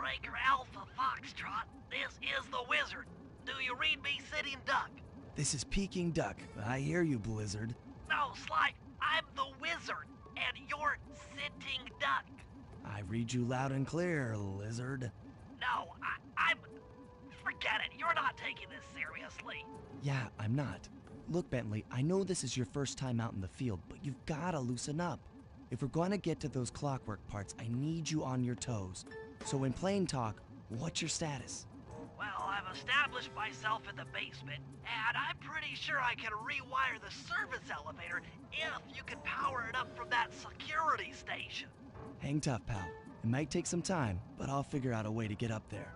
Breaker Alpha Foxtrot, this is the Wizard. Do you read me, Sitting Duck? This is Peking Duck. I hear you, Blizzard. No, Sly, I'm the Wizard, and you're Sitting Duck. I read you loud and clear, Lizard. No, I'm... Forget it, you're not taking this seriously. Yeah, I'm not. Look, Bentley, I know this is your first time out in the field, but you've gotta loosen up. If we're gonna get to those clockwork parts, I need you on your toes. So in plain talk, what's your status? Well, I've established myself in the basement, and I'm pretty sure I can rewire the service elevator if you can power it up from that security station. Hang tough, pal. It might take some time, but I'll figure out a way to get up there.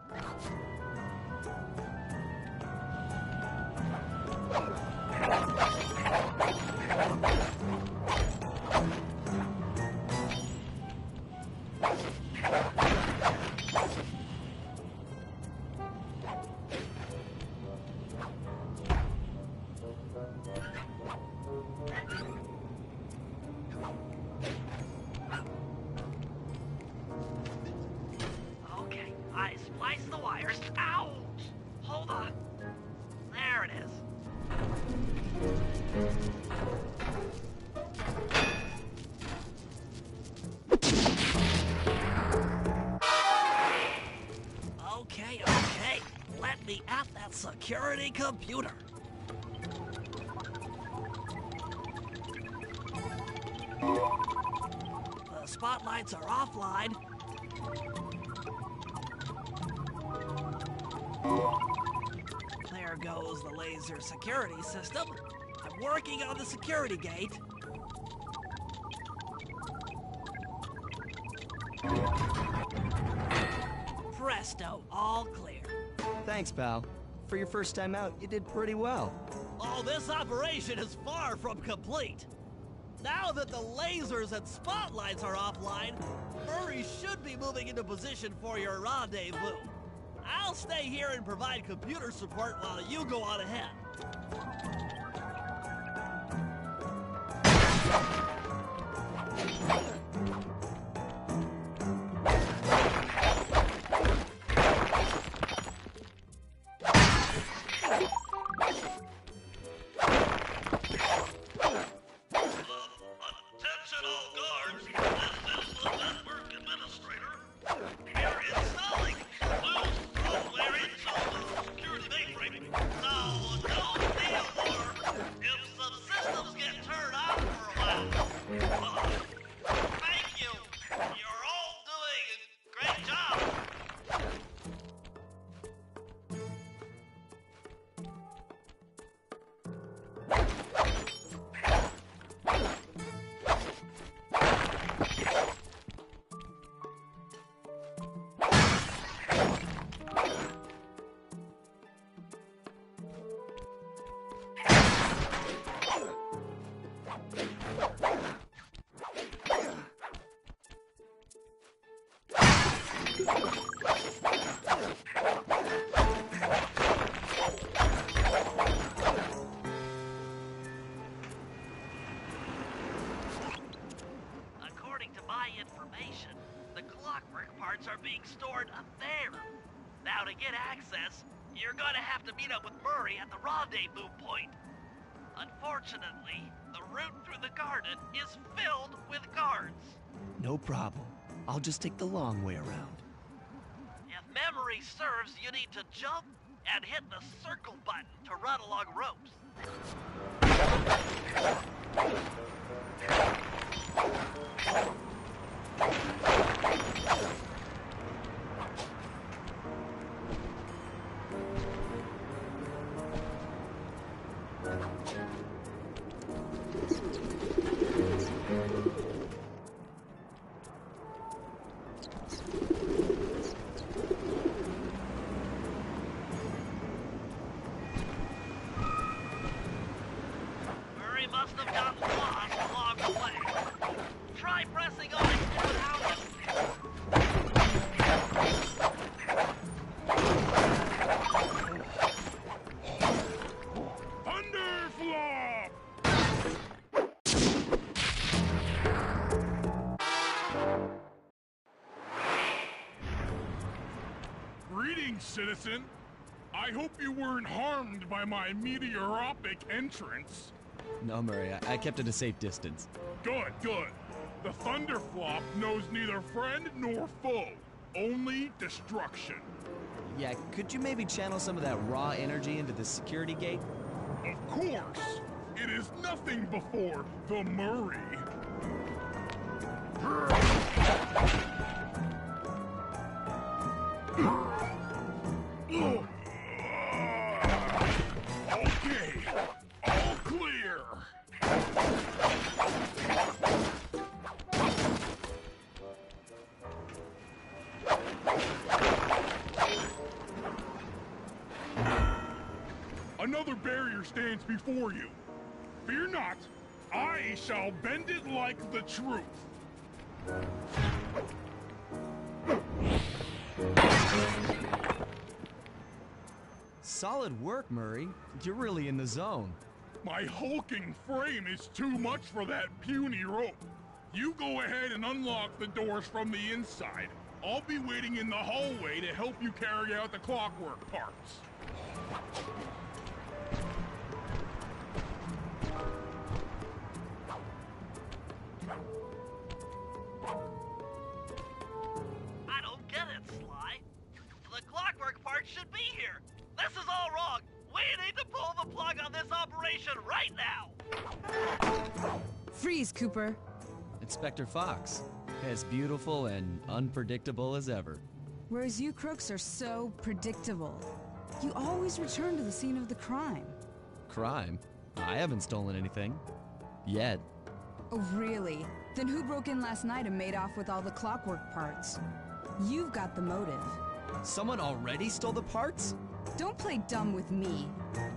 Okay, I spliced the wires. Ouch! Hold on. There it is. Okay. Let me at that security computer. The spotlights are offline. There goes the laser security system. I'm working on the security gate. Presto, all clear. Thanks, pal. For your first time out, you did pretty well. Oh, this operation is far from complete. Now that the lasers and spotlights are offline, Murray should be moving into position for your rendezvous. I'll stay here and provide computer support while you go on ahead. Attention all guards, this is the network administrator. Here installing loose software into the security mainframe. Now, don't be alarmed if some systems get turned off for a while. Thank you. You're all doing a great job. According to my information, the clockwork parts are being stored up there. Now to get access, you're gonna have to meet up with Murray at the rendezvous point. Unfortunately, the route through the garden is filled with guards. No problem. I'll just take the long way around. If memory serves, you need to jump and hit the circle button to run along ropes. Murray must have gotten lost along the way. Try pressing on it without him. Underfloor! Greetings, citizen. I hope you weren't harmed by my meteoropic entrance. No, Murray, I kept at a safe distance. Good, good. The Thunderflop knows neither friend nor foe, only destruction. Yeah, could you maybe channel some of that raw energy into the security gate? Of course. It is nothing before the Murray. Okay, all clear. Another barrier stands before you. Fear not, I shall bend it like the truth. Solid work, Murray. You're really in the zone. My hulking frame is too much for that puny rope. You go ahead and unlock the doors from the inside. I'll be waiting in the hallway to help you carry out the clockwork parts. I don't get it, Sly. The clockwork part should be here. This is all wrong. We need to pull the plug on this operation right now. Freeze, Cooper. Inspector Fox, as beautiful and unpredictable as ever. Whereas you crooks are so predictable. You always return to the scene of the crime. Crime? I haven't stolen anything. Yet. Oh, really? Then who broke in last night and made off with all the clockwork parts? You've got the motive. Someone already stole the parts? Don't play dumb with me.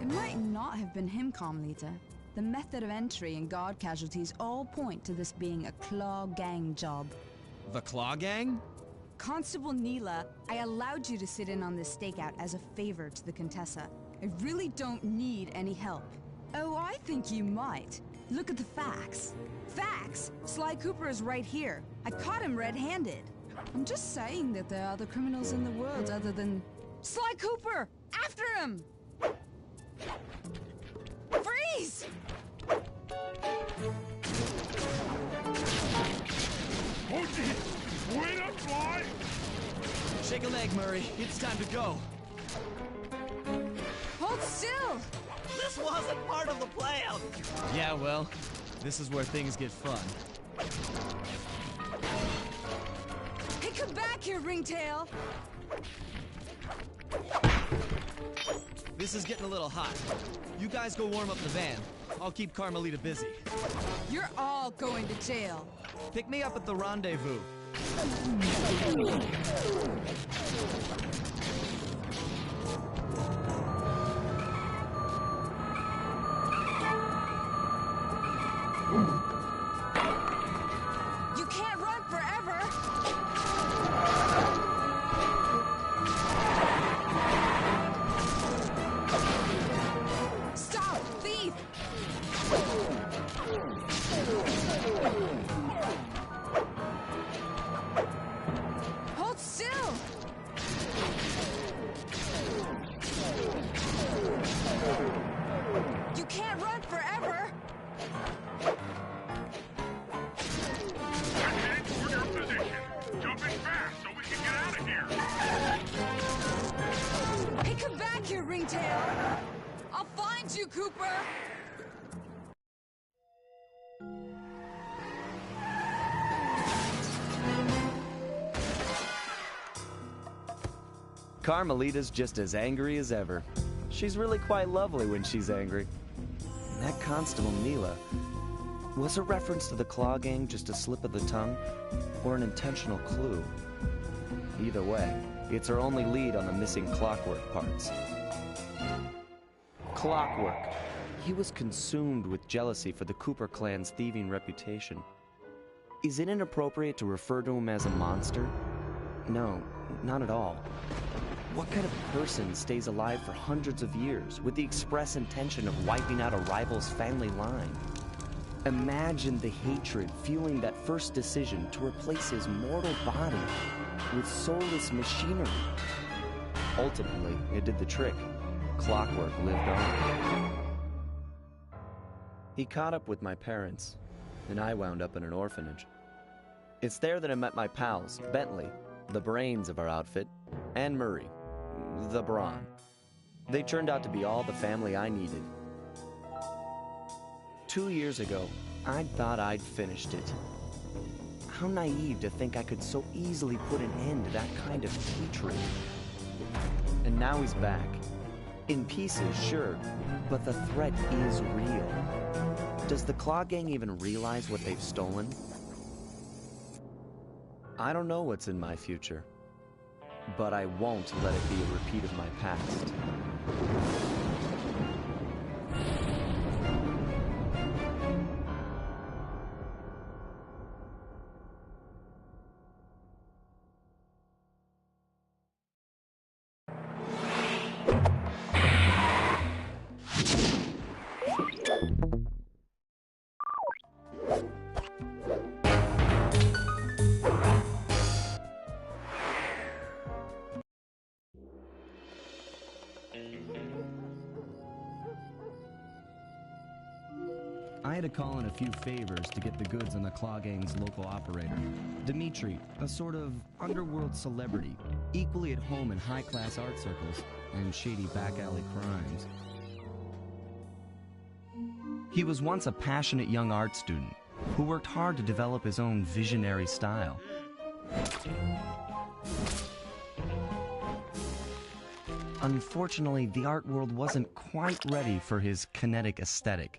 It might not have been him, Carmelita. The method of entry and guard casualties all point to this being a Claw Gang job. The Claw Gang? Constable Neela, I allowed you to sit in on this stakeout as a favor to the Contessa. I really don't need any help. Oh, I think you might. Look at the facts. Facts? Sly Cooper is right here. I caught him red-handed. I'm just saying that there are other criminals in the world other than... Sly Cooper! After him! Freeze! Oh, geez. Wait up, Sly! Shake a leg, Murray. It's time to go. Hold still! This wasn't part of the plan. Yeah, well, this is where things get fun. Hey, come back here, Ringtail! This is getting a little hot. You guys go warm up the van. I'll keep Carmelita busy. You're all going to jail. Pick me up at the rendezvous. You can't run forever! Stop, thief! Hold still! You can't run forever! I'm heading toward your position. Jumping fast so we can get out of here. Hey, come back here, Ringtail! I'll find you, Cooper! Carmelita's just as angry as ever. She's really quite lovely when she's angry. And that Constable Neela, was a reference to the Claw Gang just a slip of the tongue, or an intentional clue? Either way, it's our only lead on the missing clockwork parts. Clockwork. He was consumed with jealousy for the Cooper clan's thieving reputation. Is it inappropriate to refer to him as a monster? No, not at all. What kind of person stays alive for hundreds of years with the express intention of wiping out a rival's family line? Imagine the hatred fueling that first decision to replace his mortal body with soulless machinery. Ultimately, it did the trick. Clockwork lived on. He caught up with my parents, and I wound up in an orphanage. It's there that I met my pals, Bentley, the brains of our outfit, and Murray, the brawn. They turned out to be all the family I needed. 2 years ago, I thought I'd finished it. How naive to think I could so easily put an end to that kind of hatred. And now he's back. In pieces, sure, but the threat is real. Does the Claw Gang even realize what they've stolen? I don't know what's in my future, but I won't let it be a repeat of my past. I had to call in a few favors to get the goods on the Claw Gang's local operator, Dimitri, a sort of underworld celebrity, equally at home in high-class art circles and shady back-alley crimes. He was once a passionate young art student who worked hard to develop his own visionary style. Unfortunately, the art world wasn't quite ready for his kinetic aesthetic.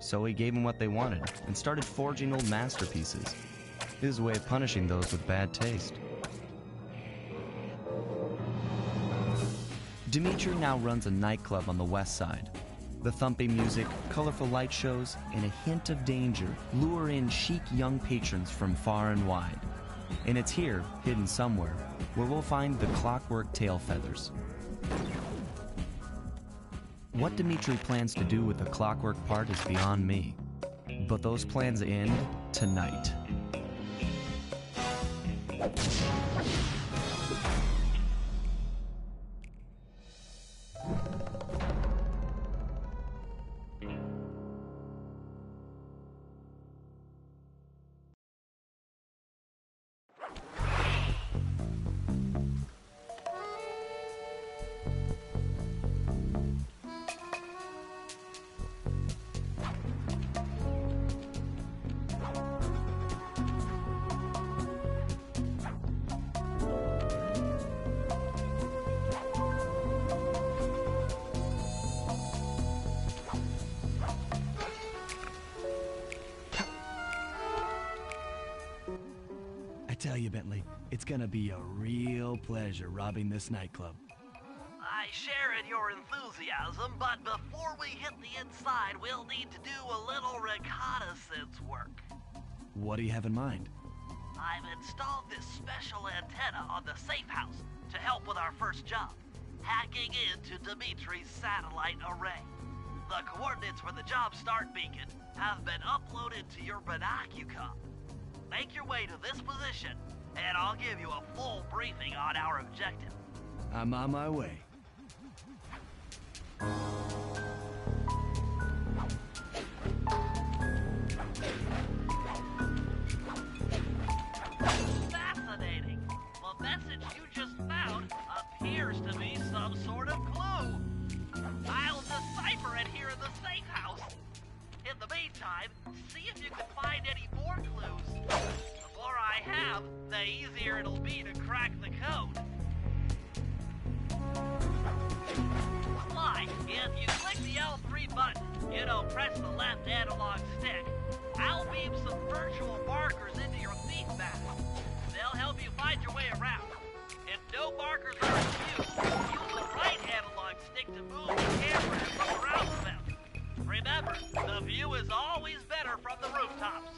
So he gave them what they wanted and started forging old masterpieces. His way of punishing those with bad taste. Dimitri now runs a nightclub on the west side. The thumping music, colorful light shows, and a hint of danger lure in chic young patrons from far and wide. And it's here, hidden somewhere, where we'll find the clockwork tail feathers. What Dimitri plans to do with the clockwork part is beyond me. But those plans end tonight. Tell you, Bentley, it's gonna be a real pleasure robbing this nightclub. I share in your enthusiasm, but before we hit the inside, we'll need to do a little reconnaissance work. What do you have in mind? I've installed this special antenna on the safe house to help with our first job, hacking into Dimitri's satellite array. The coordinates for the job start beacon have been uploaded to your binocucom. Make your way to this position, and I'll give you a full briefing on our objective. I'm on my way. Fascinating. The message you just found appears to be some sort of clue. I'll decipher it here in the safe house. In the meantime, see if you can find any more clues. The more I have, the easier it'll be to crack the code. Sly, if you click the L3 button, press the left analog stick, I'll beam some virtual markers into your thief map. They'll help you find your way around. If no markers are in view, use the right analog stick to move the camera and look around them. Remember, the view is always better from the rooftops.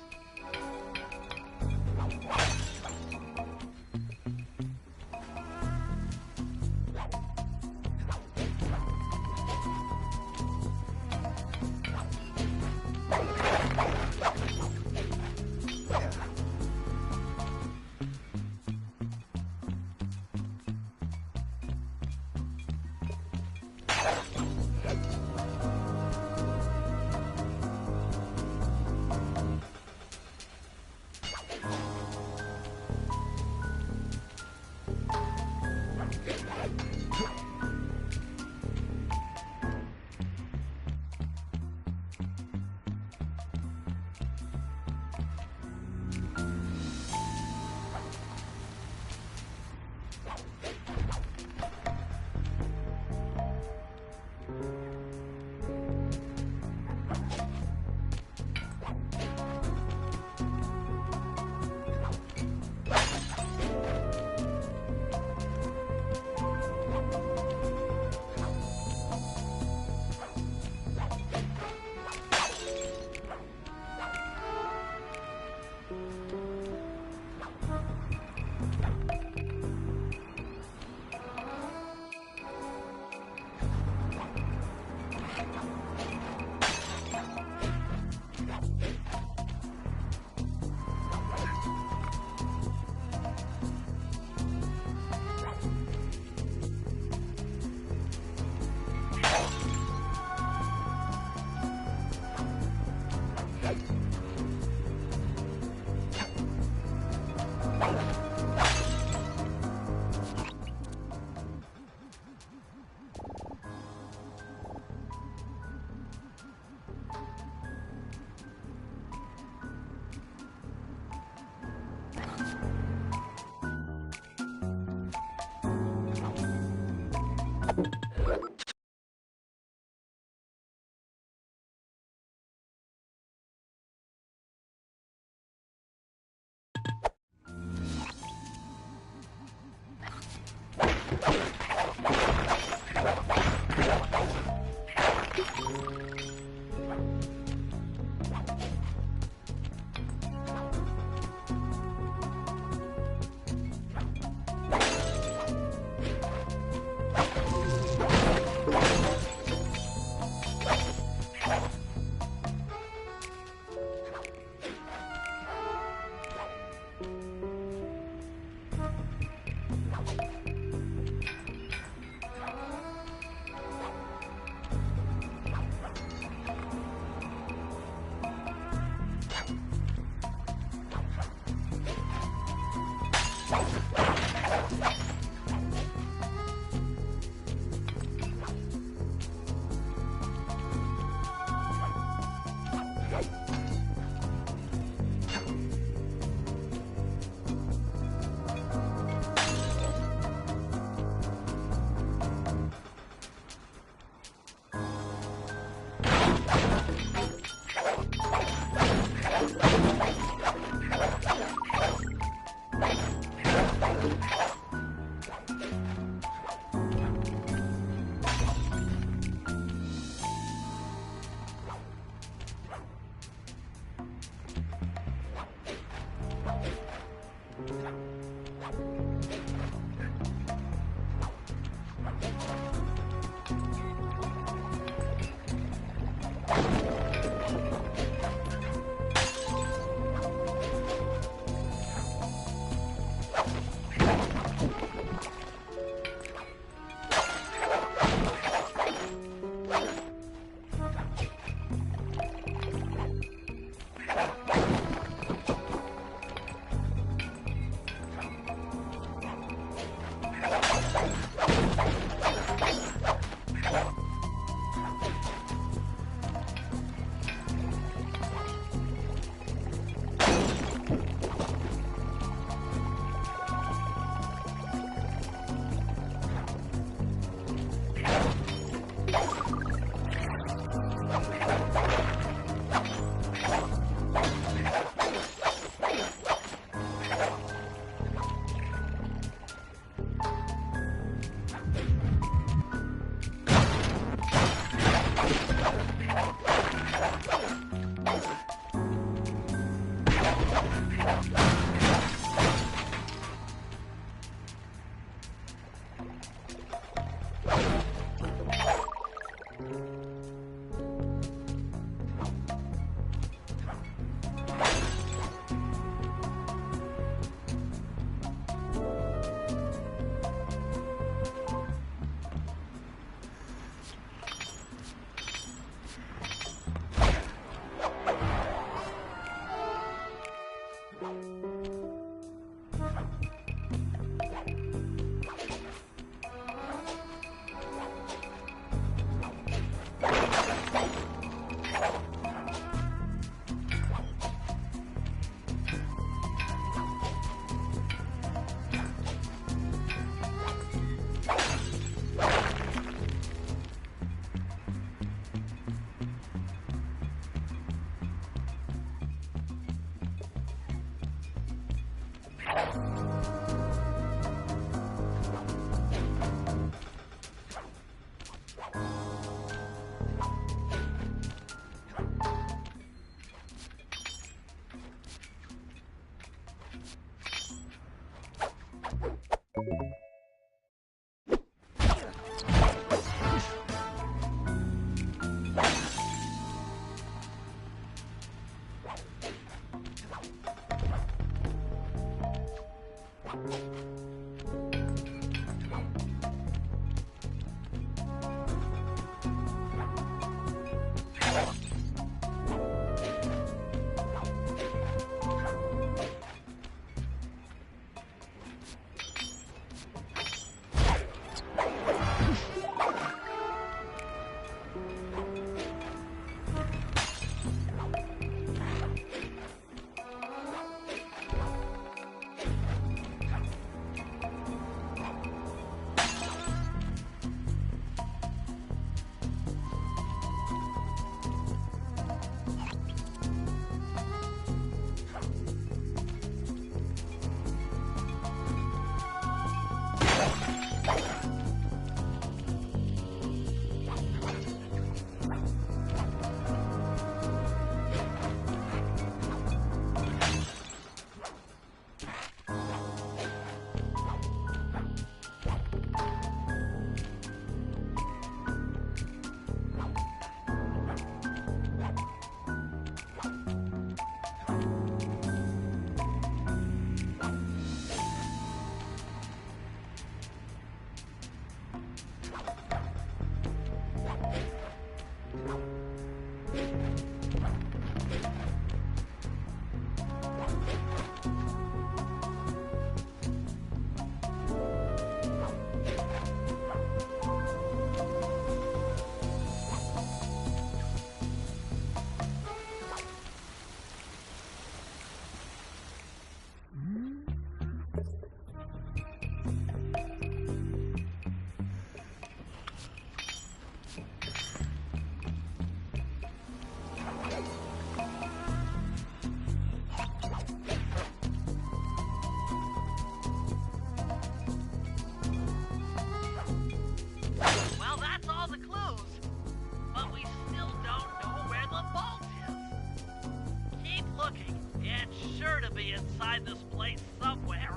be inside this place somewhere.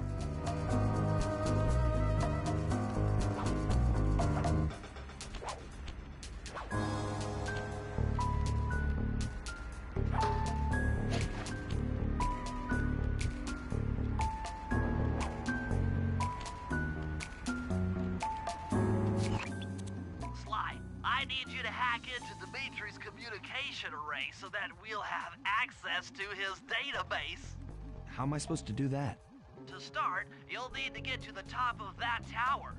Sly, I need you to hack into Dimitri's communication array so that we'll have access to his database. How am I supposed to do that? To start, you'll need to get to the top of that tower.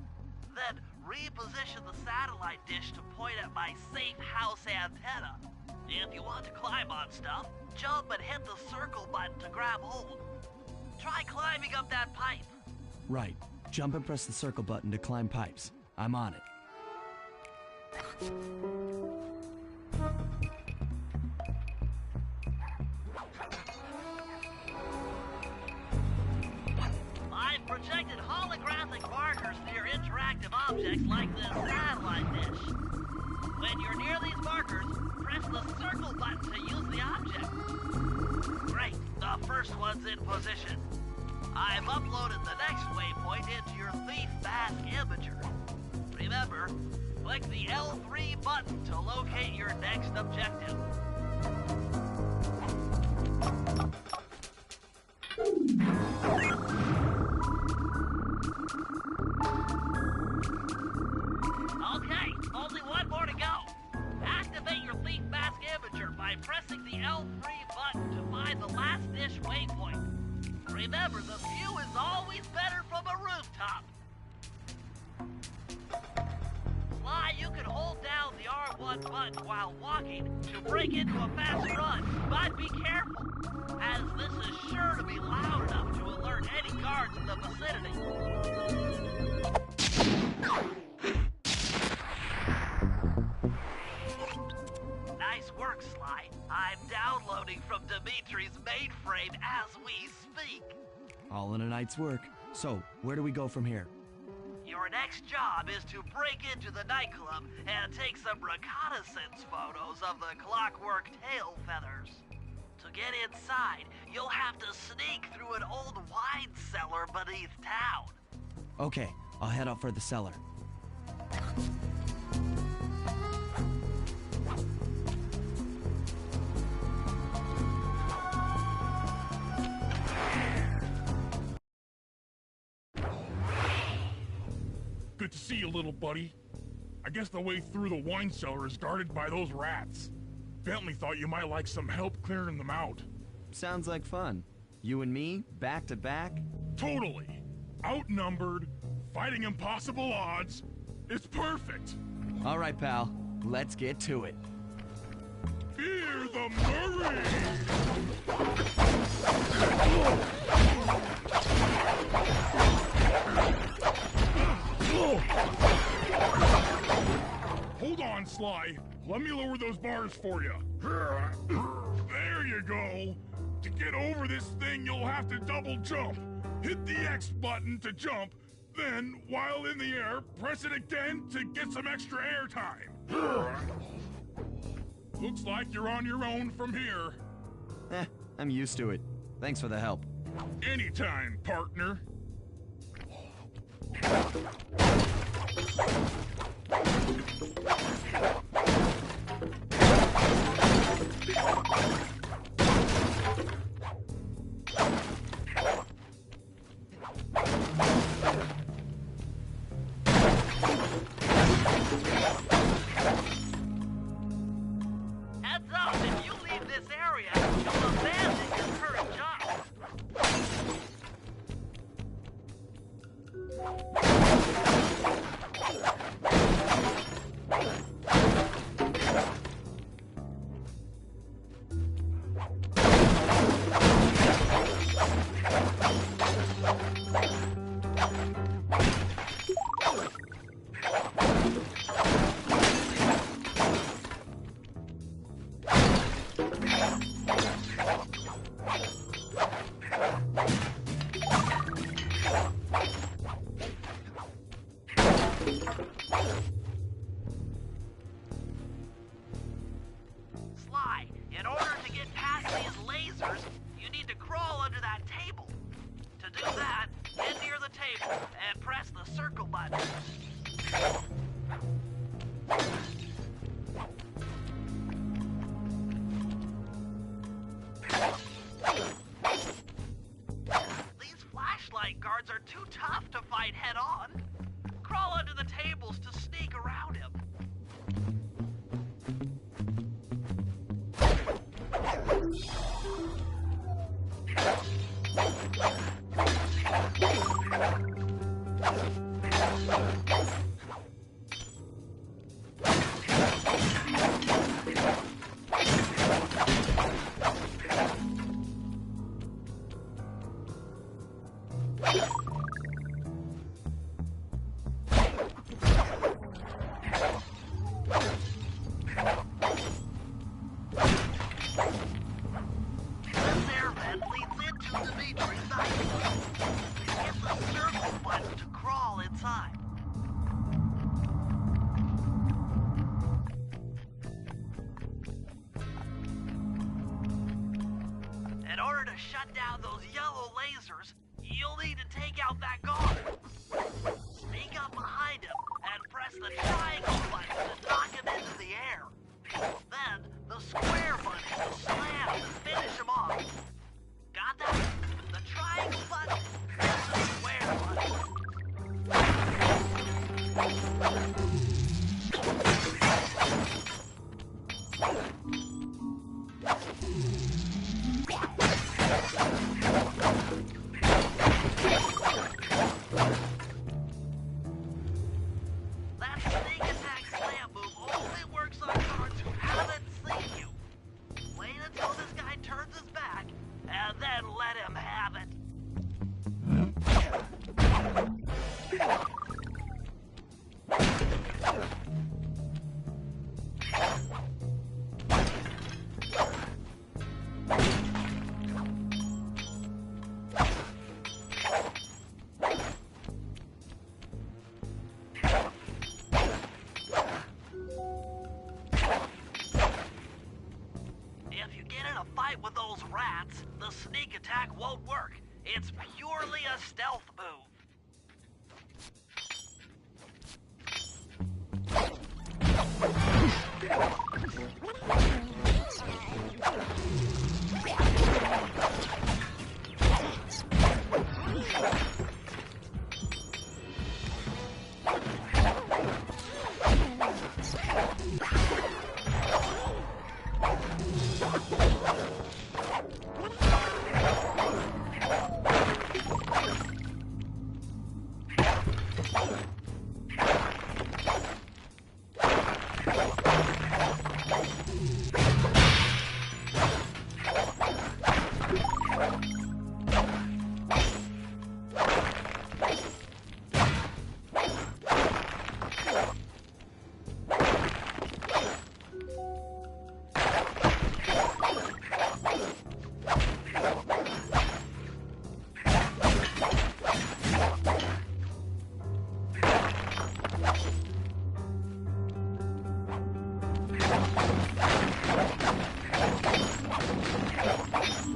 Then reposition the satellite dish to point at my safe house antenna. If you want to climb on stuff, jump and hit the circle button to grab hold. Try climbing up that pipe. Right. Jump and press the circle button to climb pipes. I'm on it. I've projected holographic markers near interactive objects like this satellite dish. When you're near these markers, press the circle button to use the object. Great, the first one's in position. I've uploaded the next waypoint into your Thief Mask imager. Remember, click the L3 button to locate your next objective. Okay, only one more to go. Activate your Thief Mask imager by pressing the L3 button to find the last dish waypoint. Remember, the view is always better from a rooftop. Sly, you can hold down the R1 button while walking to break into a fast run, but be careful, as this is sure to be loud enough to alert any guards in the vicinity. Nice work, Sly. I'm downloading from Dimitri's mainframe as we speak. All in a night's work. So, where do we go from here? Your next job is to break into the nightclub and take some reconnaissance photos of the clockwork tail feathers. To get inside, you'll have to sneak through an old wine cellar beneath town. Okay, I'll head out for the cellar. Good to see you, little buddy. I guess the way through the wine cellar is guarded by those rats. Bentley thought you might like some help clearing them out. Sounds like fun. You and me, back to back? Totally. Outnumbered, fighting impossible odds. It's perfect. All right, pal. Let's get to it. Fear the Murray! Hold on, Sly. Let me lower those bars for you. There you go. To get over this thing, you'll have to double jump. Hit the X button to jump, then, while in the air, press it again to get some extra air time. Looks like you're on your own from here. I'm used to it. Thanks for the help. Anytime, partner. Heads up, if you leave this area, you'll abandon your current job. button. These flashlight guards are too tough to fight head-on. Crawl under the tables to sneak around him. In order to shut down those yellow lasers, you'll need to take out that guard. Sneak up behind him and press the triangle button to knock him into the air. Then, the square button to slam to finish him off. Got that? The triangle button and the square button. That sneak attack slam move only works on guards who haven't seen you. Wait until this guy turns his back, and then let him have it. If you get in a fight with those rats, the sneak attack won't work. It's purely a stealth move.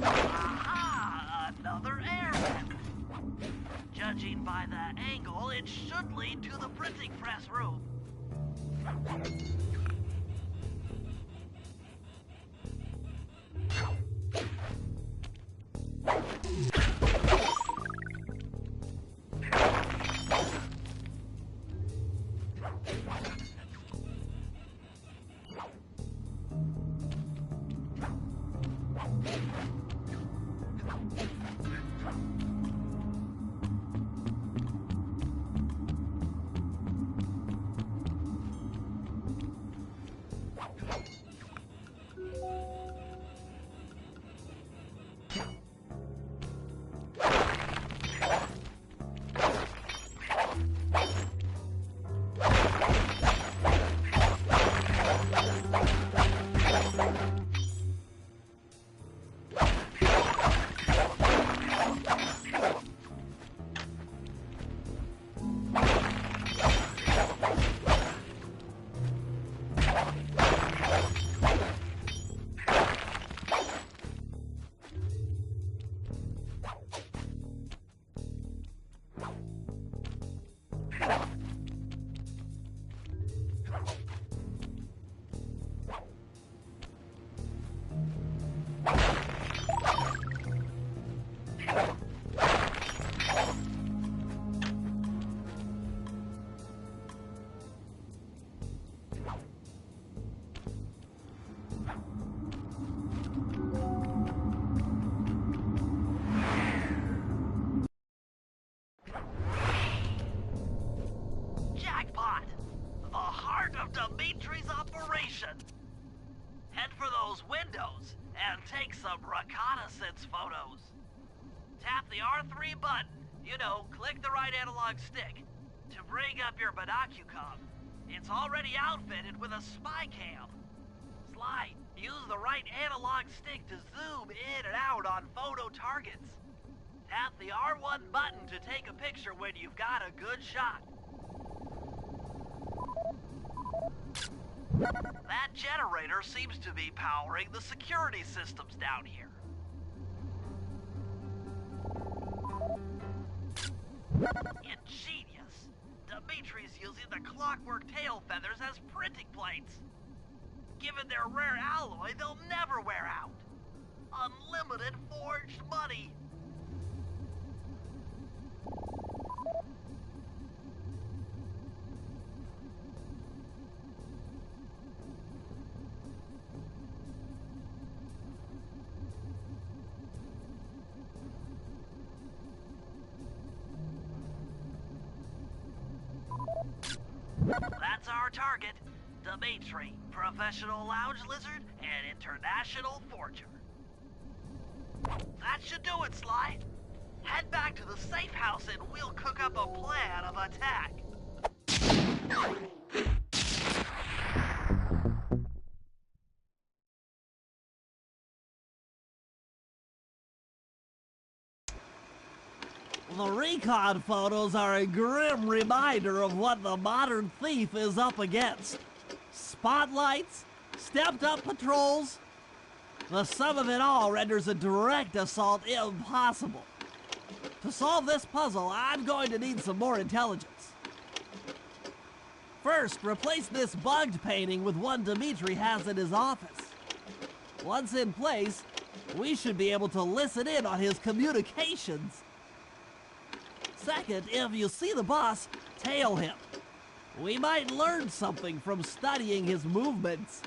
Aha! Another airman. Judging by the angle, it should lead to the printing press room. Jackpot! The heart of Dimitri's operation! Head for those windows and take some reconnaissance photos. Tap the R3 button, click the right analog stick, to bring up your binocucom. It's already outfitted with a spy cam. Sly, use the right analog stick to zoom in and out on photo targets. Tap the R1 button to take a picture when you've got a good shot. That generator seems to be powering the security systems down here. Ingenious. Dimitri's using the clockwork tail feathers as printing plates. Given their rare alloy, they'll never wear out. Unlimited forged money. That's our target. Dimitri, professional lounge lizard and international forger. That should do it, Sly. Head back to the safe house and we'll cook up a plan of attack. The recon photos are a grim reminder of what the modern thief is up against. Spotlights, stepped-up patrols. The sum of it all renders a direct assault impossible. To solve this puzzle, I'm going to need some more intelligence. First, replace this bugged painting with one Dimitri has in his office. Once in place, we should be able to listen in on his communications. Second, if you see the boss, tail him. We might learn something from studying his movements.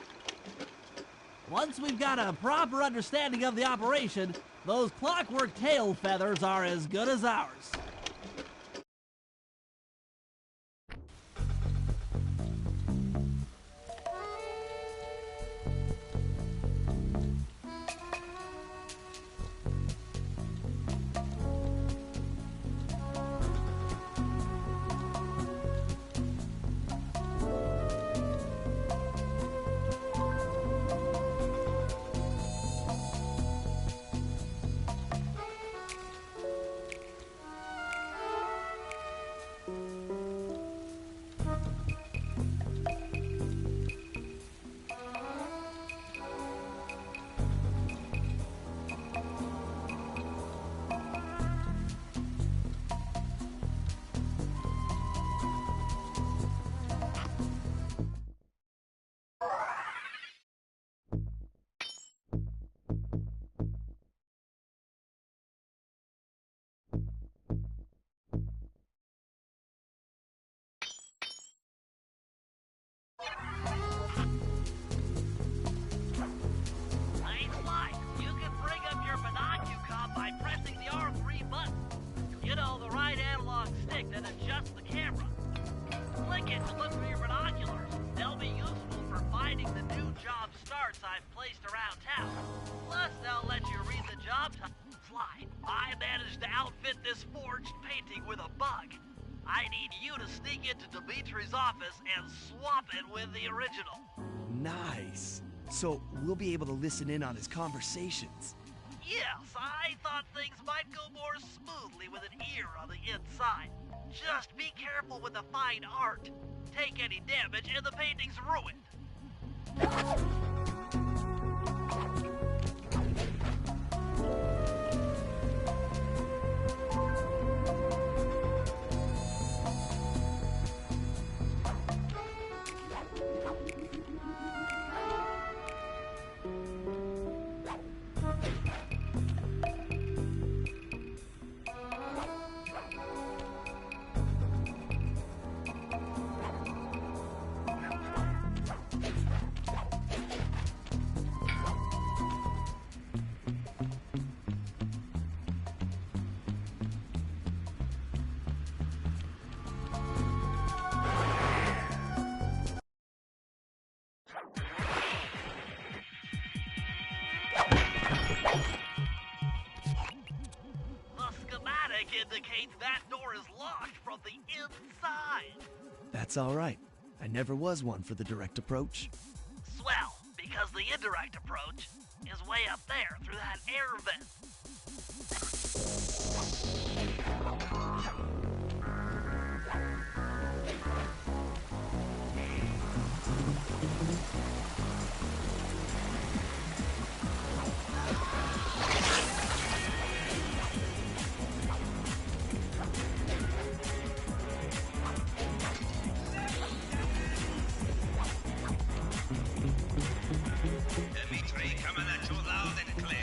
Once we've got a proper understanding of the operation, those clockwork tail feathers are as good as ours. Hey, Sly, you can bring up your binocucom by pressing the R3 button. The right analog stick that adjusts the camera. Click it to look for your binoculars. They'll be useful for finding the new job starts I've placed around town. Plus, they'll let you read the job title. Sly, I managed to outfit this forged painting with a bug. I need you to sneak into Dimitri's office and swap it with the original. Nice. So we'll be able to listen in on his conversations. Yes, I thought things might go more smoothly with an ear on the inside. Just be careful with the fine art. Take any damage and the painting's ruined. logic indicates that door is locked from the inside. That's all right. I never was one for the direct approach. Swell, because the indirect approach is way up there through that air vent. Dimitri, coming at you loud and clear.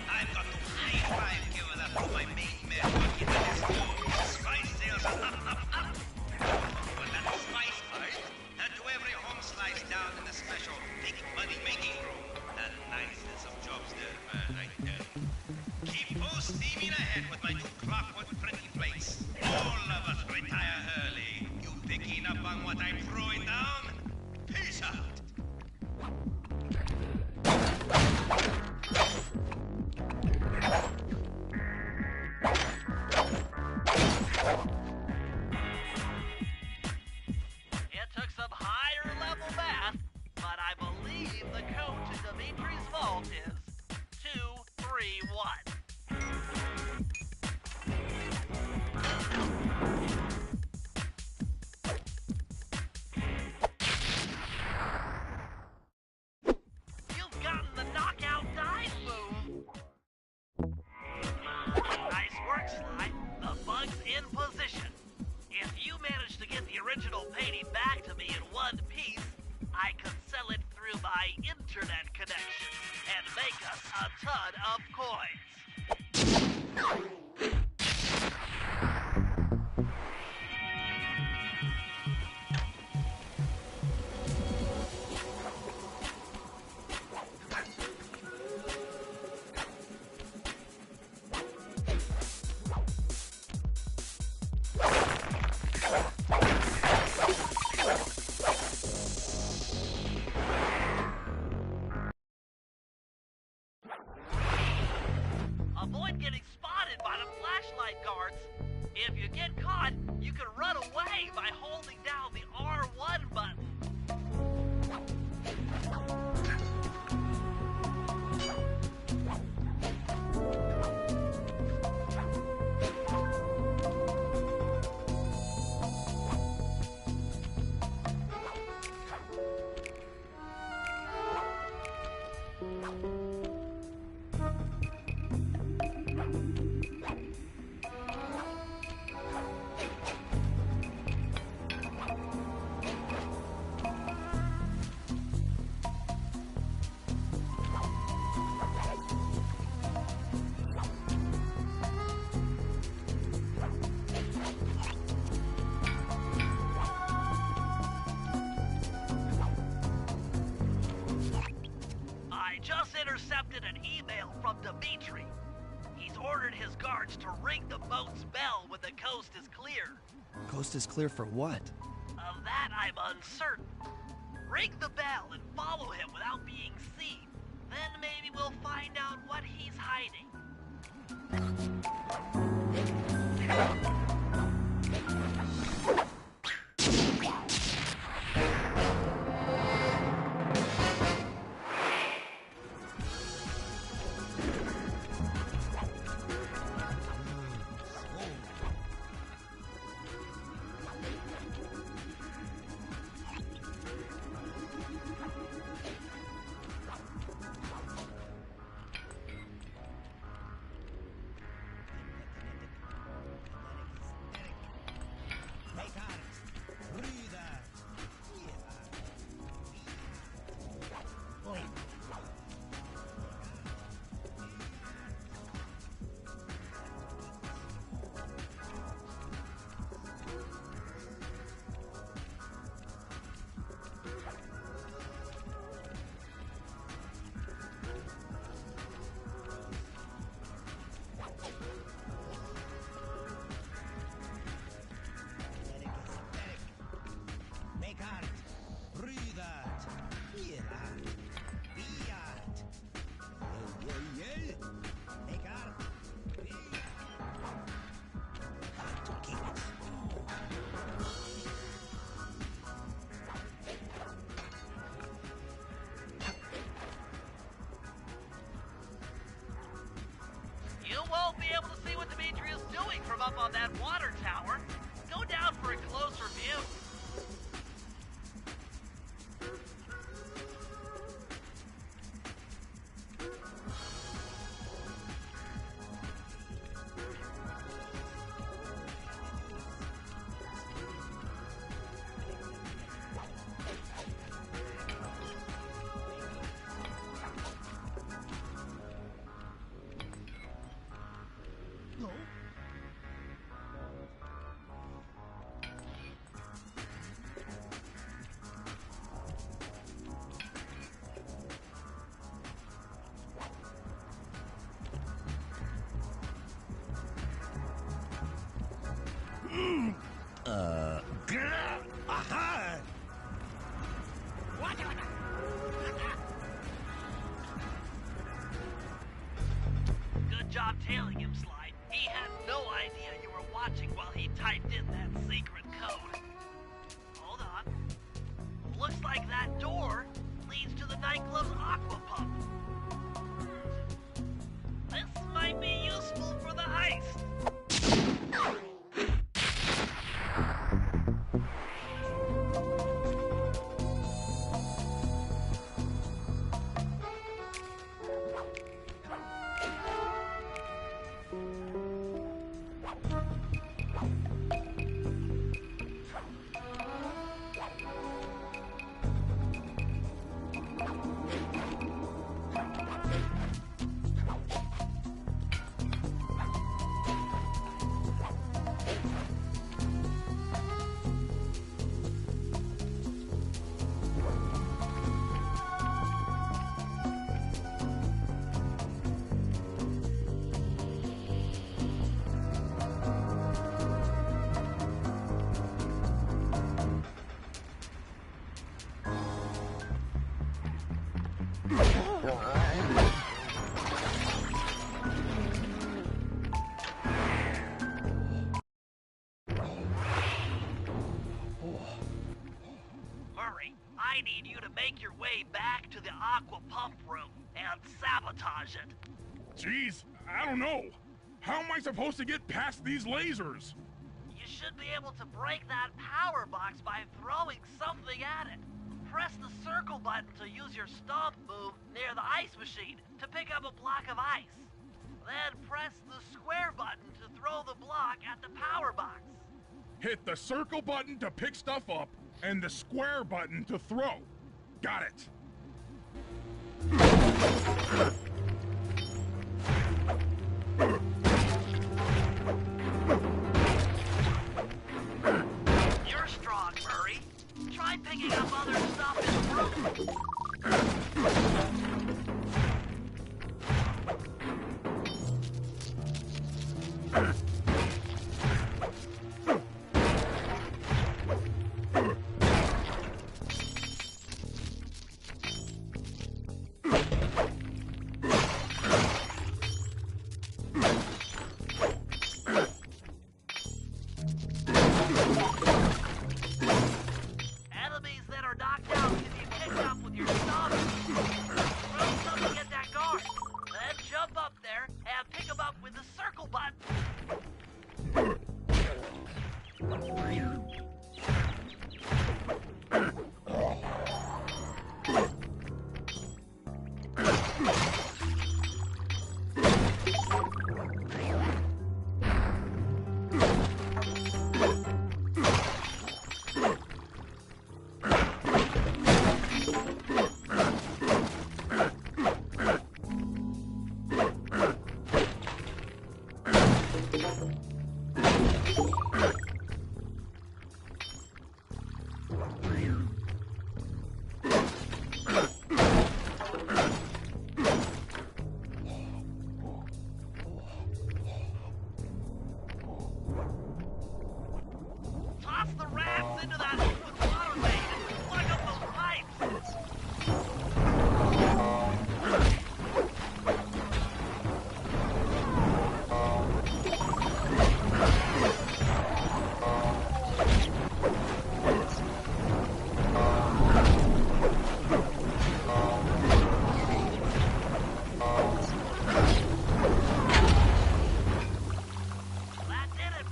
I've got to high-five give it up to my main man working at his home. Spice sales are up. But that spice pipe, and to every home slice down in the special big money-making room. The nicest of jobs there, man, I tell you. Keep full steaming ahead with my new clockwork printing plates. All of us retire early. You picking up on what I'm throwing down? Peace out. It took some higher level math, but I believe the code to Dimitri's vault is 231. You've gotten the knockout dive move. Nice work, Sly. The bug's in position. If you manage to get the original painting back to me in one piece, I could sell it through my internet connection and make us a ton of coins. Avoid getting spotted by the flashlight guards. If you get caught, you can run away by holding down the R1 button. I just intercepted an email from Dimitri. He's ordered his guards to ring the boat's bell when the coast is clear. Coast is clear for what? Of that, I'm uncertain. Ring the bell and follow him without being seen. Then maybe we'll find out what he's hiding. on that water tower. Go down for a closer view. Aha! Good job tailing him, Sly. He had no idea you were watching while he typed in that secret code. Hold on. Looks like that door leads to the nightclub's aqua pump. This might be useful for the heist. Murray, I need you to make your way back to the aqua pump room and sabotage it. Jeez, I don't know. How am I supposed to get past these lasers? You should be able to break that power box by throwing something at it. Press the circle button to use your stomp move near the ice machine to pick up a block of ice. Then press the square button to throw the block at the power box. Hit the circle button to pick stuff up and the square button to throw. Got it. You're strong, Murray. Try picking up other stuff in the room. Enemies that are knocked out can be picked up with your stomp. Throw something at that guard. Then jump up there and pick them up with the circle button. Toss the rafts into that open water main and plug up those pipes. That did it,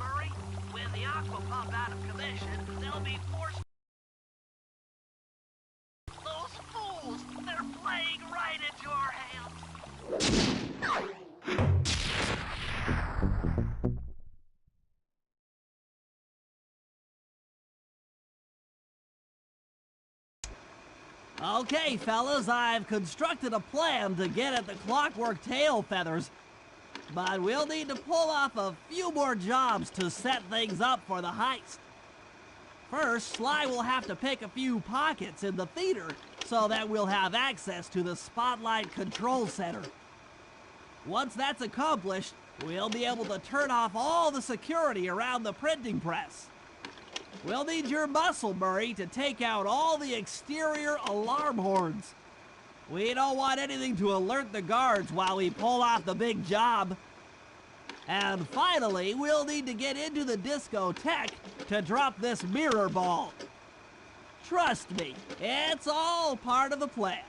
Okay, fellas, I've constructed a plan to get at the clockwork tail feathers, but we'll need to pull off a few more jobs to set things up for the heist. First, Sly will have to pick a few pockets in the theater so that we'll have access to the Spotlight Control Center. Once that's accomplished, we'll be able to turn off all the security around the printing press. We'll need your muscle, Murray, to take out all the exterior alarm horns. We don't want anything to alert the guards while we pull off the big job. And finally, we'll need to get into the discotheque to drop this mirror ball. Trust me, it's all part of the plan.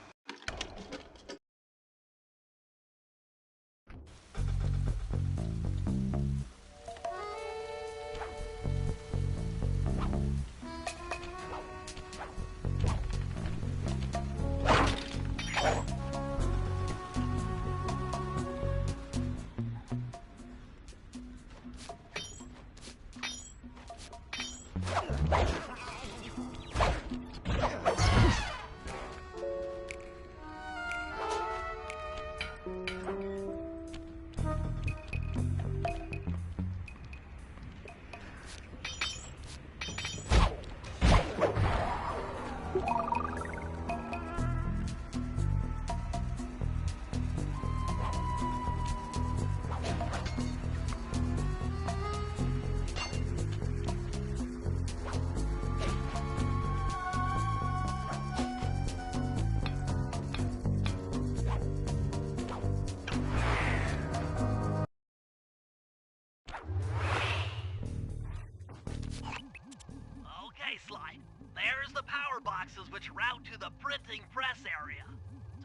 Okay, Sly. There's the power boxes which route to the printing press area.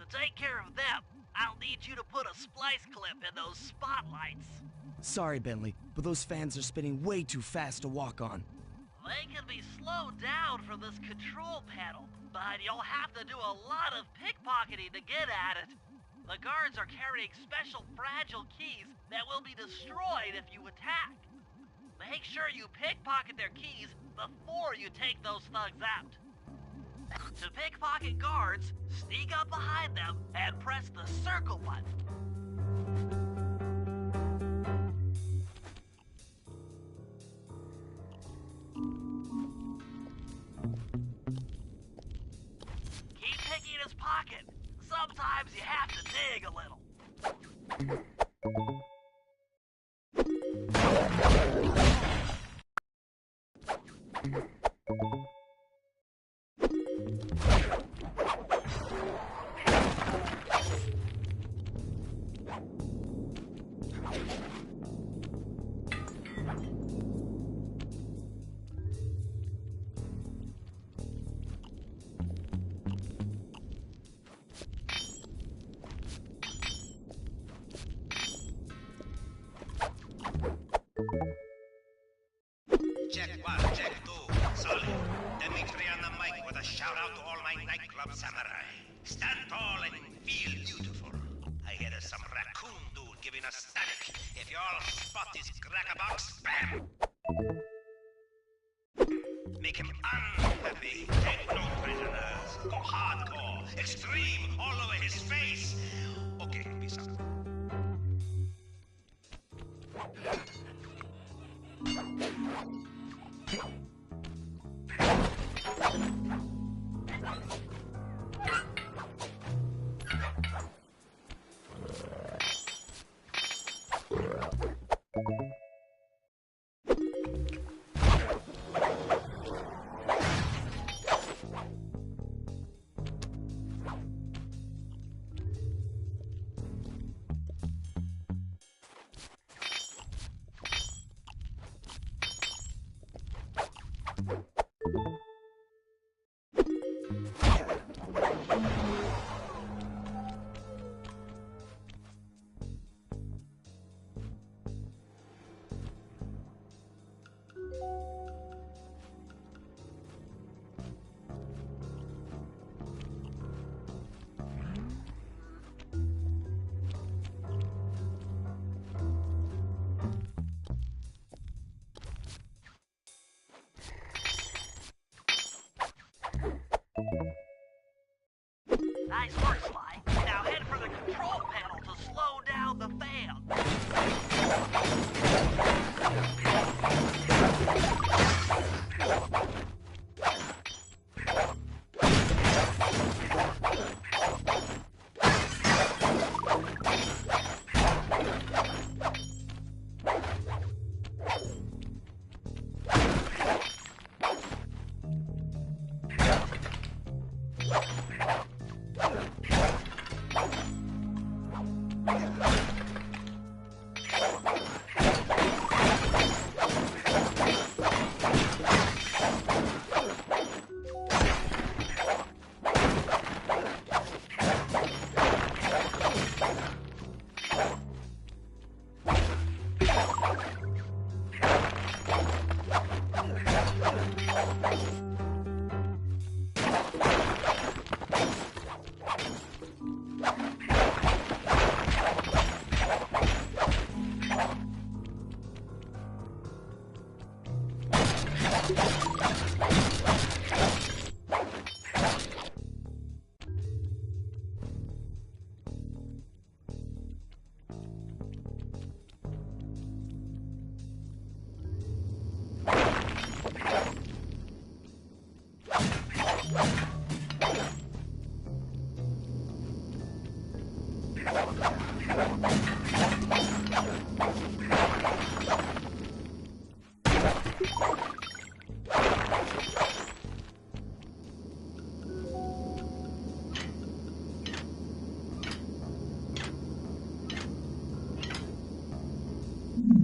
To take care of them, I'll need you to put a splice clip in those spotlights. Sorry, Bentley, but those fans are spinning way too fast to walk on. They can be slowed down from this control panel, but you'll have to do a lot of pickpocketing to get at it. The guards are carrying special fragile keys that will be destroyed if you attack. Make sure you pickpocket their keys before you take those thugs out. To pickpocket guards, sneak up behind them and press the circle button. Keep picking his pocket. Sometimes you have to dig a little. Check 1, check 2, Sully. Dimitri on the mic with a shout out to all my nightclub samurai. Stand tall and feel beautiful. I hear there's some raccoon dude giving us static. If you all spot his crackerbox, bam! Make him unhappy. Take no prisoners. Go hardcore. Extreme all over his face. Okay, peace out.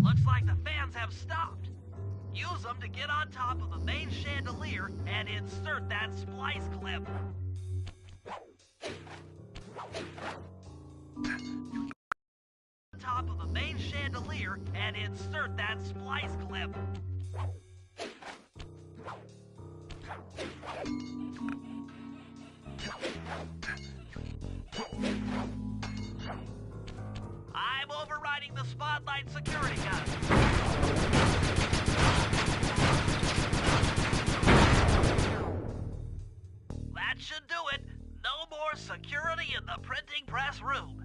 Looks like the fans have stopped. Use them to get on top of the main chandelier and insert that splice clip. Top of the main chandelier and insert that splice clip. I'm overriding the spotlight security gun. That should do it. No more security in the printing press room.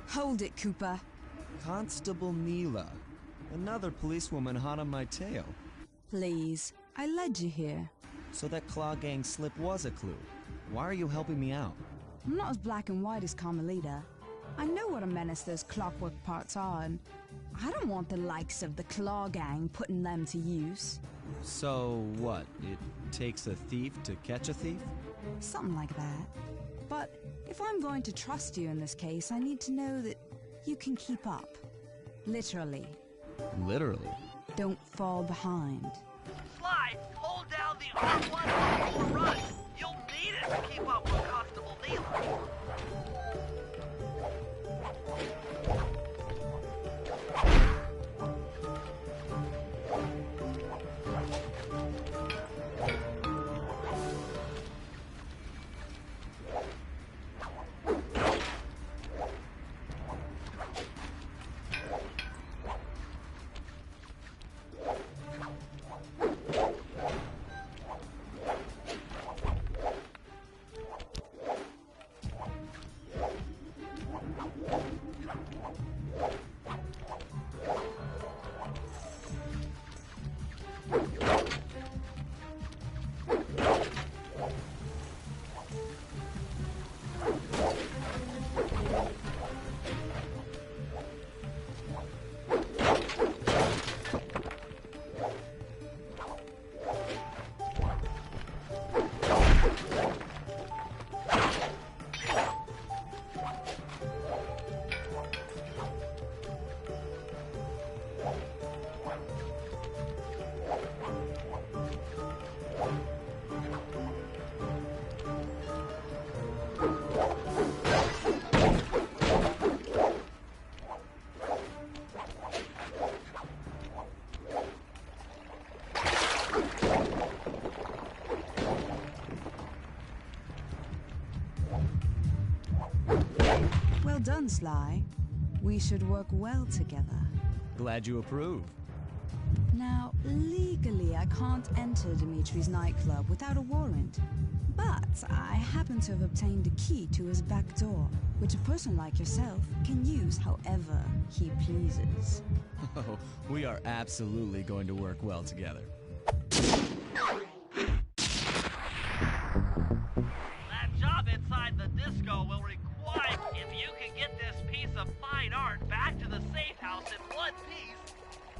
Hold it, Cooper. Constable Neela. Another policewoman hot on my tail. Please, I led you here. So that Claw Gang slip was a clue. Why are you helping me out? I'm not as black and white as Carmelita. I know what a menace those clockwork parts are, and I don't want the likes of the Claw Gang putting them to use. So what? It takes a thief to catch a thief? Something like that. But if I'm going to trust you in this case, I need to know that you can keep up. Literally. Literally? Don't fall behind. Sly, hold down the R1 before run. You'll need it to keep up with done, Sly. We should work well together. Glad you approve. Now, legally, I can't enter Dimitri's nightclub without a warrant. But I happen to have obtained a key to his back door, which a person like yourself can use however he pleases. Oh, we are absolutely going to work well together. That job inside the disco will require if you can get this piece of fine art back to the safe house in one piece,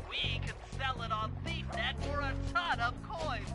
we can sell it on ThiefNet for a ton of coins.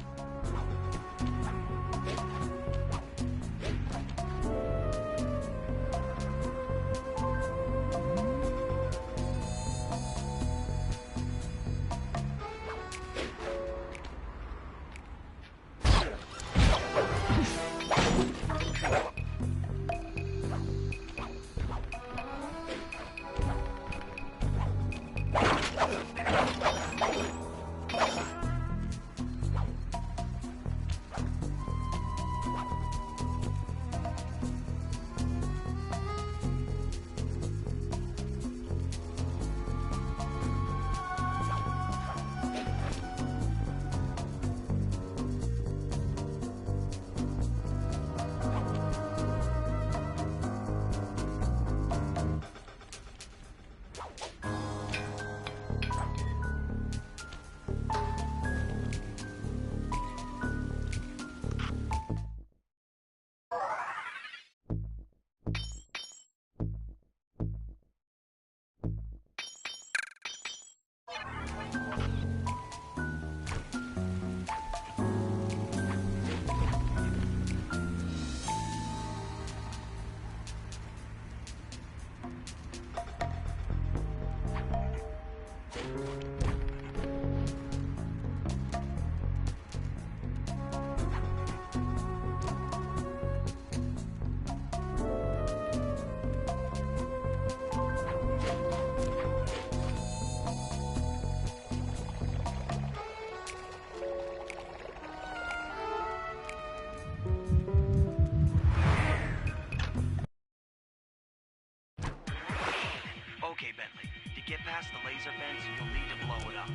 Okay, Bentley. To get past the laser fence, you'll need to blow it up.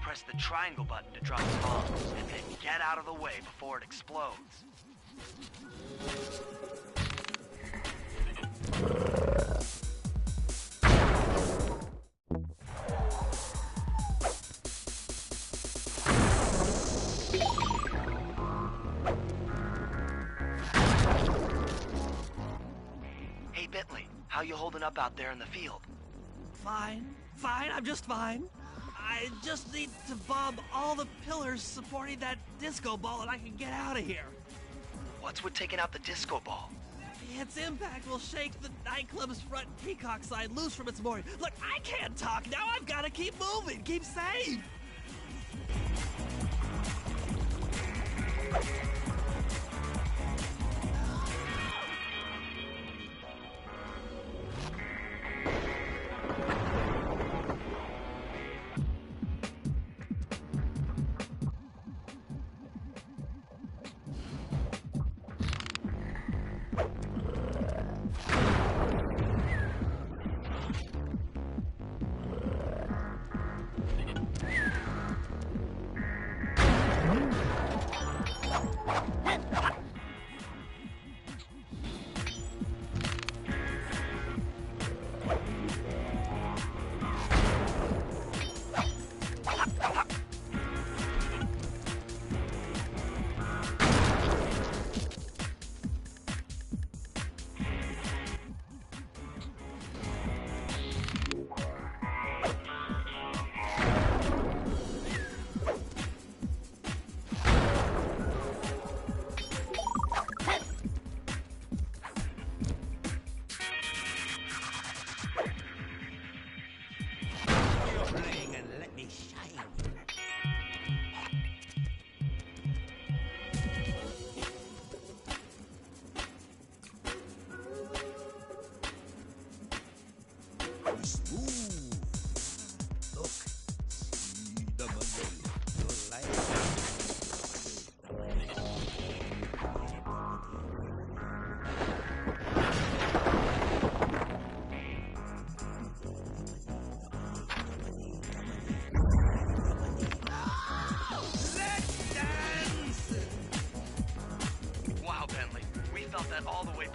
Press the triangle button to drop the bombs, and then get out of the way before it explodes. Hey, Bentley, how you holding up out there in the field? Fine, I'm just fine. I just need to bomb all the pillars supporting that disco ball and I can get out of here. What's with taking out the disco ball? Its impact will shake the nightclub's front peacock side loose from its mooring. Look, I can't talk now. I've got to keep moving, keep safe.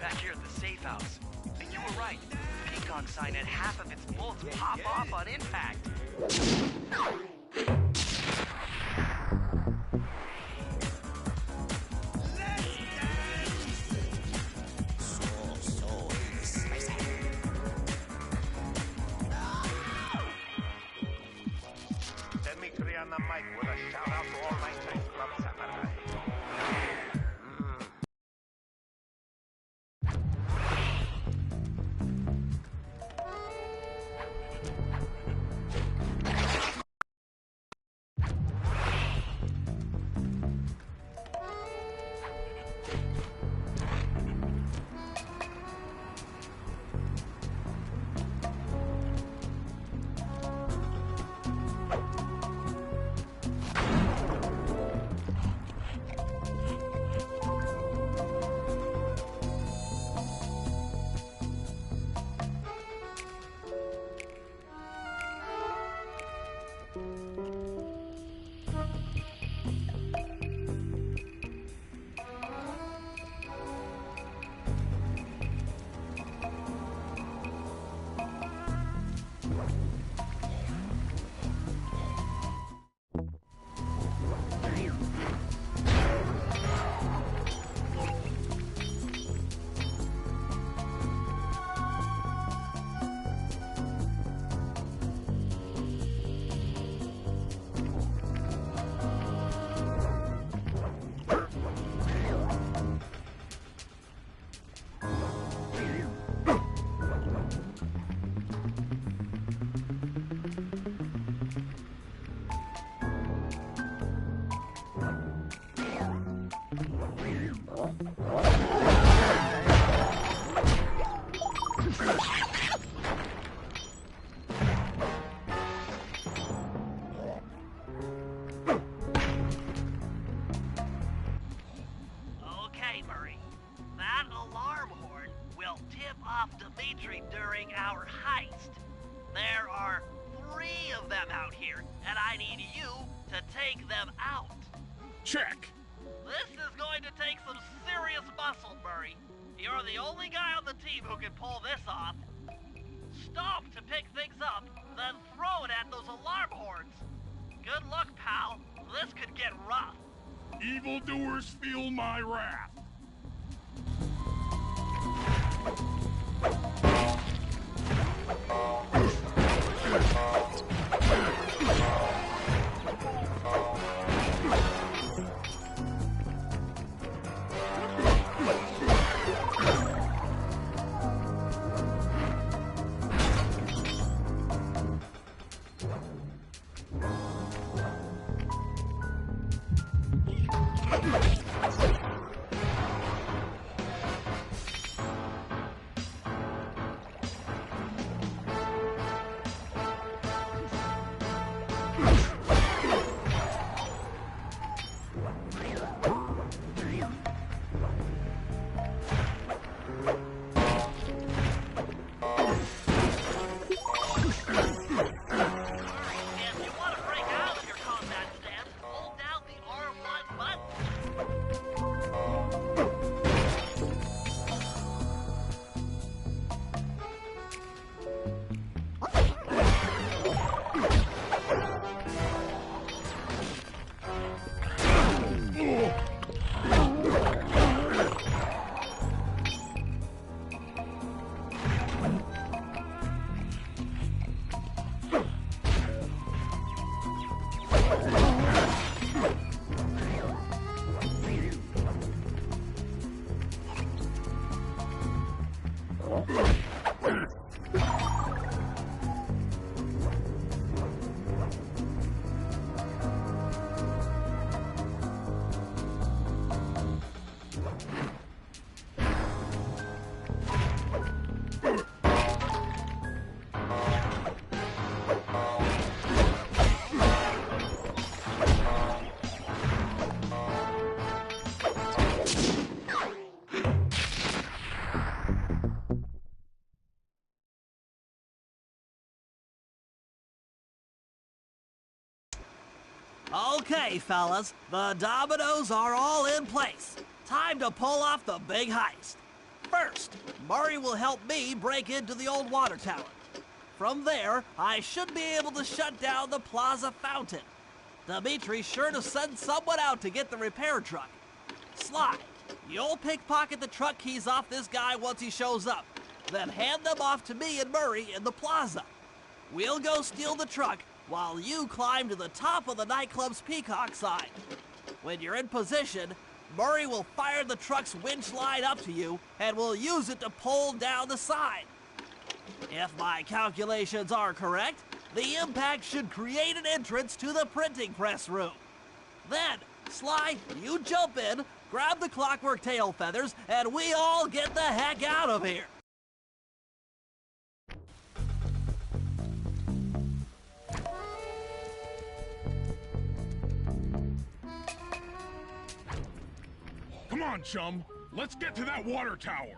back here at the safe house. And you were right. The Peacock sign had half of its bolts pop off on impact. Dimitri on the mic with a shout out to all my nightclub samurai. Okay, Murray. That alarm horn will tip off Dimitri during our heist. There are 3 of them out here, and I need you to take them out. Check. This is going to take some serious muscle, Murray. You're the only guy on the team who can pull this off. Stop to pick things up, then throw it at those alarm horns. Good luck, pal. This could get rough. Evildoers feel my wrath. Okay, fellas, the dominoes are all in place. Time to pull off the big heist. First, Murray will help me break into the old water tower. From there, I should be able to shut down the plaza fountain. Dimitri's sure to send someone out to get the repair truck. Sly, you'll pickpocket the truck keys off this guy once he shows up, then hand them off to me and Murray in the plaza. We'll go steal the truck while you climb to the top of the nightclub's peacock sign. When you're in position, Murray will fire the truck's winch line up to you and will use it to pull down the sign. If my calculations are correct, the impact should create an entrance to the printing press room. Then, Sly, you jump in, grab the clockwork tail feathers, and we all get the heck out of here. Come on, chum. Let's get to that water tower.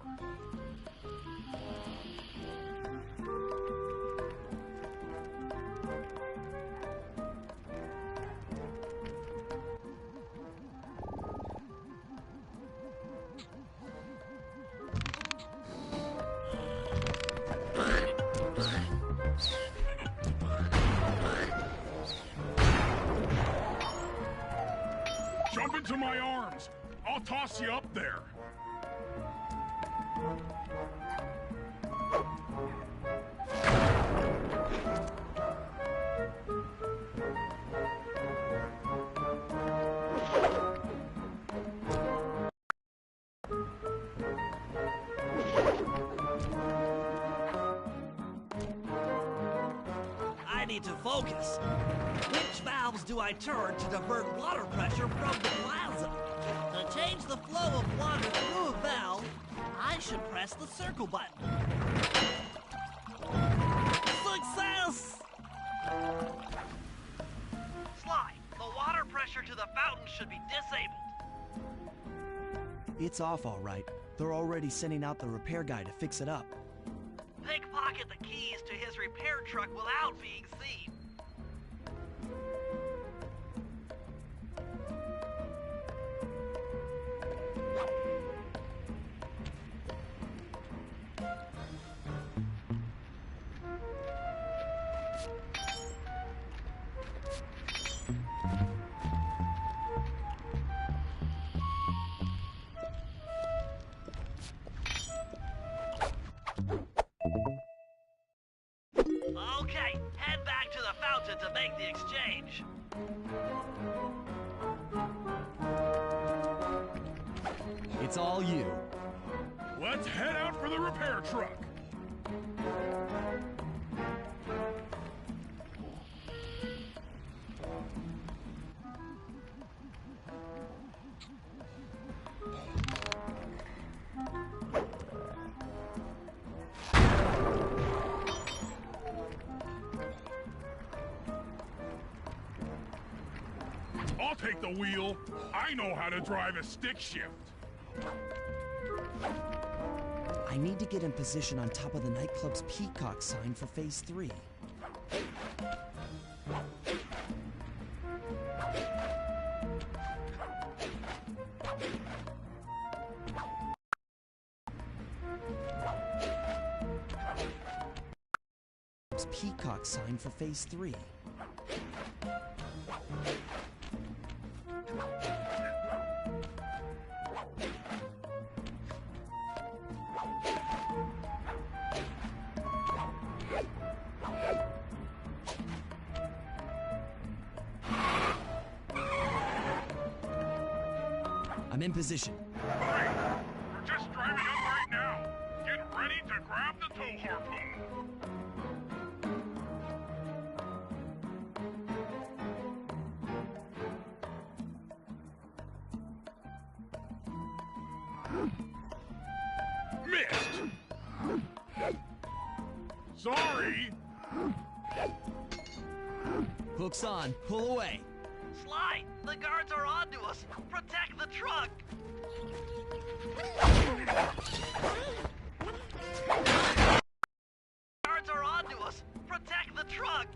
Jump into my arms. I'll toss you up there. I need to focus. Which valves do I turn to divert water pressure from the plaza? To change the flow of water through a valve, I should press the circle button. Success! Sly, the water pressure to the fountain should be disabled. It's off all right. They're already sending out the repair guy to fix it up. Pickpocket the keys to his repair truck without being seen. Okay, head back to the fountain to make the exchange. It's all you. Let's head out for the repair truck. I'll take the wheel. I know how to drive a stick shift. I need to get in position on top of the nightclub's peacock sign for phase 3. Peacock sign for phase 3. I'm in position. Great. We're just driving up right now. Get ready to grab the tow harpoon. Missed. Sorry. Hook's on. Pull away. Sly, the guards are onto us. Protect the truck. Guards are onto us. Protect the truck.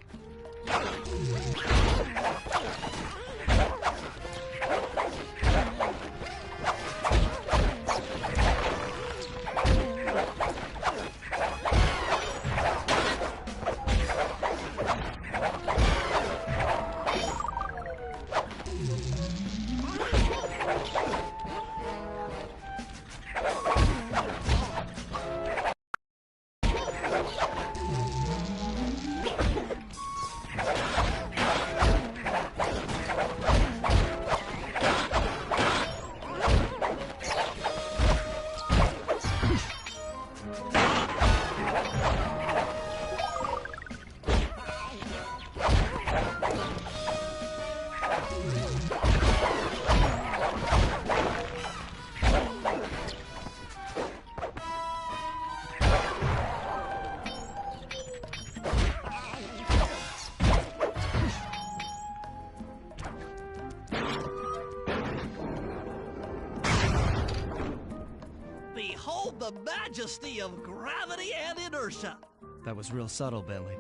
the majesty of gravity and inertia. That was real subtle, Bentley.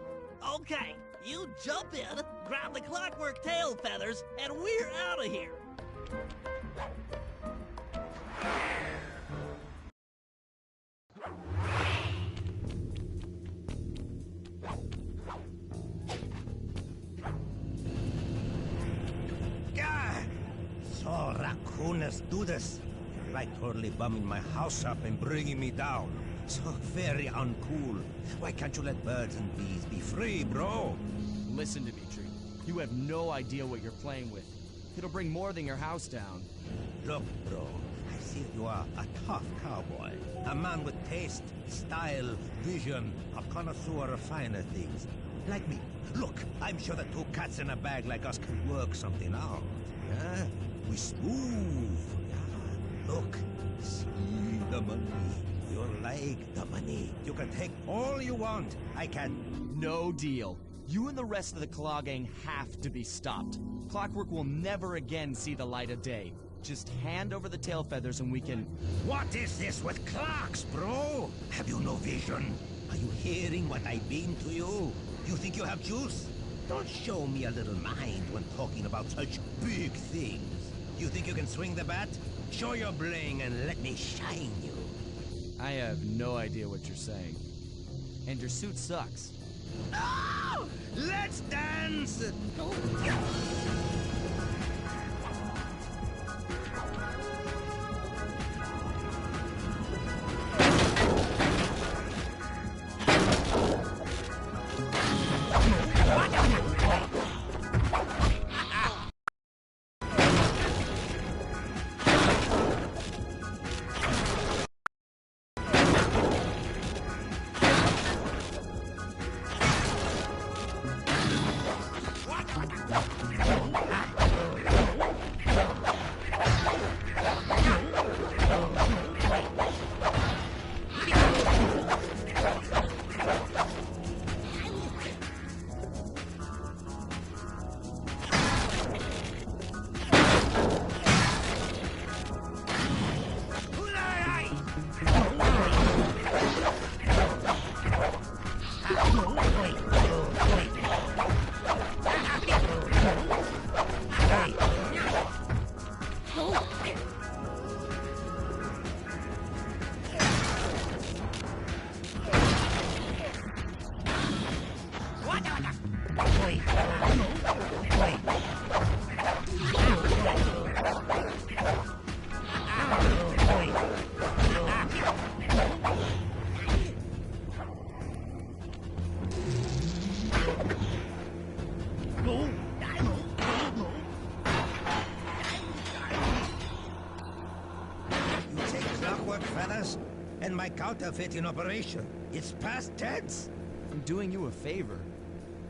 Okay, you jump in, grab the clockwork tail feathers, and we're out of here. God! So raccooners do this. Like totally bumming my house up and bringing me down. So very uncool. Why can't you let birds and bees be free, bro? Listen, Dimitri. You have no idea what you're playing with. It'll bring more than your house down. Look, bro, I see you are a tough cowboy. A man with taste, style, vision, a connoisseur of finer things. Like me. Look, I'm sure that two cats in a bag like us can work something out. Yeah? We smooth. Yeah. Look, see the money. You like the money. You can take all you want. I can. No deal. You and the rest of the Claw Gang have to be stopped. Clockwork will never again see the light of day. Just hand over the tail feathers and we can... What is this with clocks, bro? Have you no vision? Are you hearing what I mean to you? You think you have juice? Don't show me a little mind when talking about such big things. You think you can swing the bat? Show your bling and let me shine you. I have no idea what you're saying. And your suit sucks. Oh! Let's dance! And my counterfeiting operation. It's past tense. I'm doing you a favor.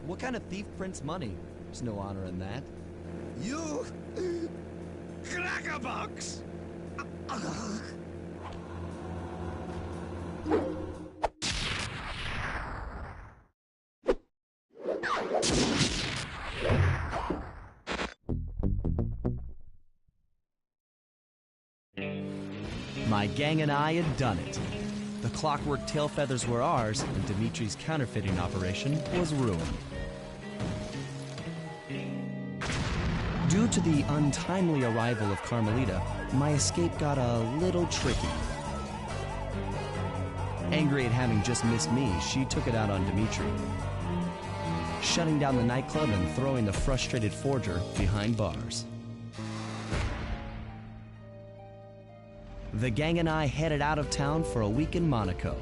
What kind of thief prints money? There's no honor in that. You... crackerbox! My gang and I had done it. The clockwork tail feathers were ours, and Dimitri's counterfeiting operation was ruined. Due to the untimely arrival of Carmelita, my escape got a little tricky. Angry at having just missed me, she took it out on Dimitri, shutting down the nightclub and throwing the frustrated forger behind bars. The gang and I headed out of town for a week in Monaco.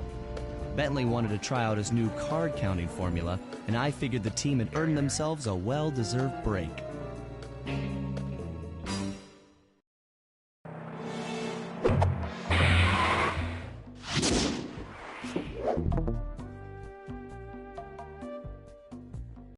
Bentley wanted to try out his new card counting formula, and I figured the team had earned themselves a well-deserved break.